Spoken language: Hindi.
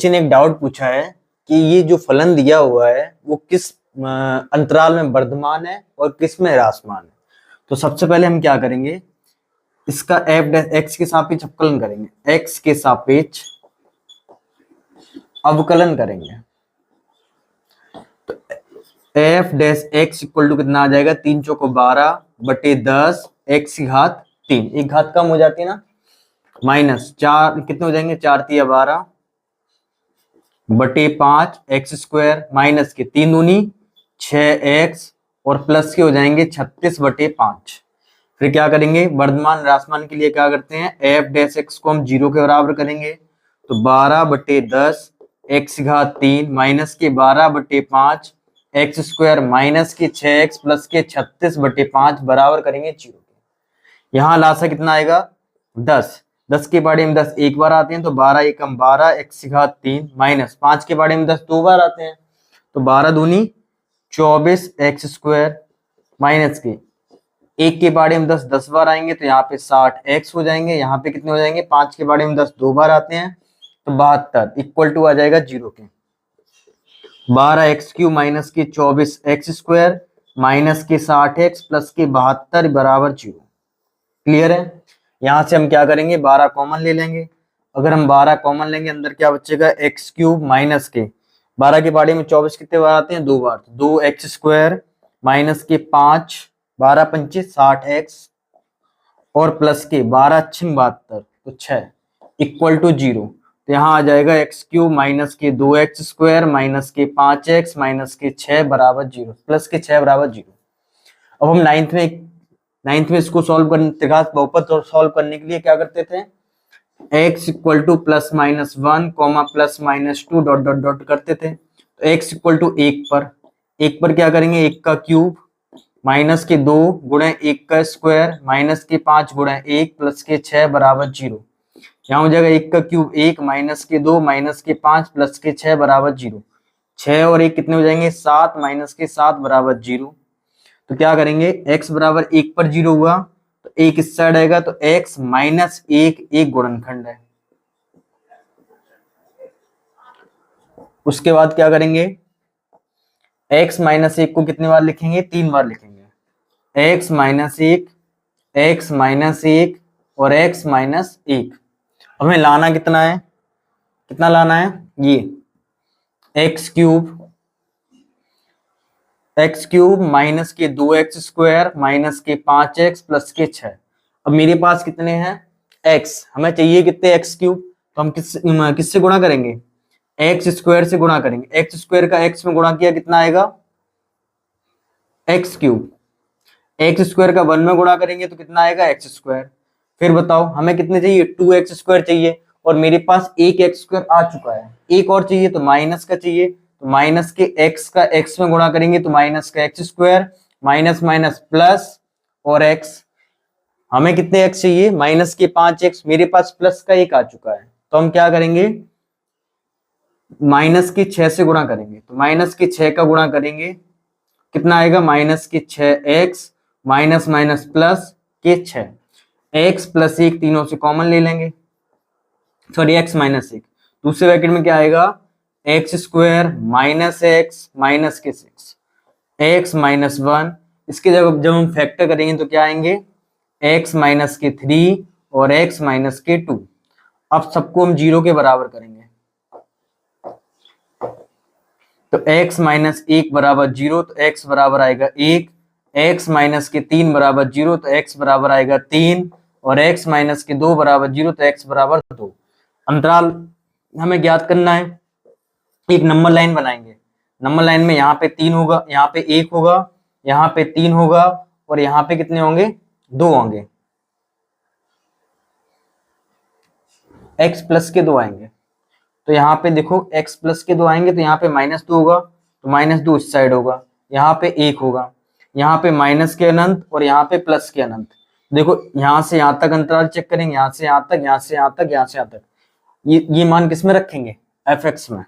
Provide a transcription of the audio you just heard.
ने एक डाउट पूछा है कि ये जो फलन दिया हुआ है वो किस अंतराल में वर्धमान है और किस में ह्रासमान है। तो सबसे पहले हम क्या करेंगे, इसका एक्स के सापेक्ष अवकलन करेंगे, एक्स के सापेक्ष अवकलन करेंगे। तो F dash X equal to कितना आ जाएगा, 3 चौको 12 बटे 10 एक्स की घात 3, एक घात कम हो जाती है ना, माइनस 4 कितने हो जाएंगे, 4 तिया 12 बटे 5 एक्स स्क्वायर माइनस के 3 दूनी 6 एक्स और प्लस के हो जाएंगे 36 बटे 5। फिर क्या करेंगे, वर्धमान ह्रासमान के लिए क्या करते हैं, एफ डैश एक्स को हम 0 के बराबर करेंगे। तो 12 बटे 10 एक्स घात 3 माइनस के 12 बटे 5 एक्स स्क्वायर माइनस के 6x प्लस के 36 बटे 5 बराबर करेंगे 0 के। यहाँ लासा कितना आएगा, 10 के बारे में 10 एक बार आते हैं, तो 12 एकम 12 एक्स घात 3 माइनस 5 के बारे में 10 दो बार आते हैं, तो 12 दूनी 24 एक्स स्क्वायर माइनस के एक के बारे में 10 बार आएंगे, तो यहाँ पे 60 एक्स हो जाएंगे। यहाँ पे कितने हो जाएंगे, 5 के बारे में 10 दो बार आते हैं, तो 72 इक्वल टू आ जाएगा 0 के। 12 एक्स क्यू माइनस के 24 एक्स स्क्वायर माइनस के 60 एक्स प्लस के 72 बराबर 0। क्लियर है। यहां से हम क्या करेंगे, 12 कॉमन ले लेंगे। अगर हम 12 कॉमन लेंगे, अंदर क्या बचेगा, एक्स क्यूब माइनस के 12 के बारे में 24 कितने बार आते हैं, 2 बार, तो 2 एक्स स्क्वायर माइनस के 5 12 पंचे 60 एक्स और प्लस के 12 6 72 तो 6 इक्वल टू 0। तो यहाँ आ जाएगा एक्स क्यूब माइनस के 2 एक्स स्क्वायर माइनस के 5 एक्स माइनस के 6 बराबर 0, प्लस के 6 बराबर 0। अब हम नाइन्थ में इसको सॉल्व करने, त्रिघात बहुपद और सॉल्व करने के लिए क्या करते थे, x equal two plus minus 1 comma plus minus 2 dot dot dot करते थे। तो x इक्वल टू 1 पर क्या करेंगे, 1 का क्यूब माइनस के 2 गुणे 1 का स्क्वायर माइनस के 5 गुणे 1 प्लस के 6 बराबर 0। यहाँ हो जाएगा 1 का क्यूब 1 माइनस के 2 माइनस के 5 प्लस के 6 बराबर 0। 6 और 1 कितने हो जाएंगे, 7 माइनस के 7 बराबर 0। तो क्या करेंगे, x बराबर 1 पर 0 हुआ तो 1 इस साइड आएगा, तो x माइनस 1 एक गुणनखंड है। उसके बाद क्या करेंगे, x माइनस 1 को कितने बार लिखेंगे, 3 बार लिखेंगे, x माइनस 1 x माइनस 1 और x माइनस 1। हमें लाना कितना है, कितना लाना है, ये एक्स क्यूब माइनस के 2 एक्स स्क्वायर माइनस के 5 एक्स प्लस के 6। अब मेरे पास कितने हैं, x, हमें चाहिए कितने, एक्स क्यूब, तो हम किससे गुणा करेंगे, एक्स स्क्वायर से गुणा करेंगे। एक्स स्क्वायर का एक्स में गुणा किया कितना आएगा, एक्स क्यूब। एक्स स्क्वायर का 1 में गुणा करेंगे तो कितना आएगा, एक्स स्क्वायर। फिर बताओ हमें कितने चाहिए, 2 एक्स स्क्वायर चाहिए और मेरे पास एक एक्स स्क्वायर आ चुका है, एक और चाहिए तो माइनस का चाहिए, तो माइनस के एक्स का एक्स में गुणा करेंगे तो माइनस का x square minus minus plus और एक्स। हमें कितने एक्स चाहिए, माइनस के 5 एक्स, मेरे पास प्लस का एक आ चुका है, तो हम क्या करेंगे, माइनस के 6 से गुणा करेंगे। तो माइनस के 6 का गुणा करेंगे कितना आएगा, माइनस के 6 एक्स माइनस माइनस प्लस के 6 एक्स प्लस 1 तीनों से कॉमन ले लेंगे, सॉरी एक्स माइनस 1। दूसरे ब्रैकेट में क्या आएगा, x square minus x minus के 6 एक्स माइनस 1। इसके जब हम फैक्टर करेंगे तो क्या आएंगे, एक्स माइनस के 3 और एक्स माइनस के 2। अब सबको हम 0 के बराबर करेंगे, तो x माइनस 1 बराबर 0, तो x बराबर आएगा 1, x माइनस के 3 बराबर 0 तो x बराबर आएगा 3 और x माइनस के 2 बराबर 0 तो x बराबर 2। अंतराल हमें ज्ञात करना है। एक नंबर लाइन बनाएंगे, नंबर लाइन में यहाँ पे 3 होगा, यहाँ पे 1 होगा, यहाँ पे 3 होगा और यहाँ पे कितने होंगे, 2 होंगे, x प्लस के 2 आएंगे। तो यहाँ पे देखो x प्लस के 2 आएंगे, तो यहाँ पे माइनस 2 होगा, तो माइनस 2 इस साइड होगा, यहाँ पे 1 होगा, यहाँ पे माइनस के अनंत और यहाँ पे प्लस के अनंत। देखो यहाँ से यहाँ तक अंतराल चेक करेंगे, यहाँ से यहाँ तक, यहाँ से यहाँ तक, यहाँ से यहाँ तक, ये मान किस में रखेंगे, एफ एक्स में।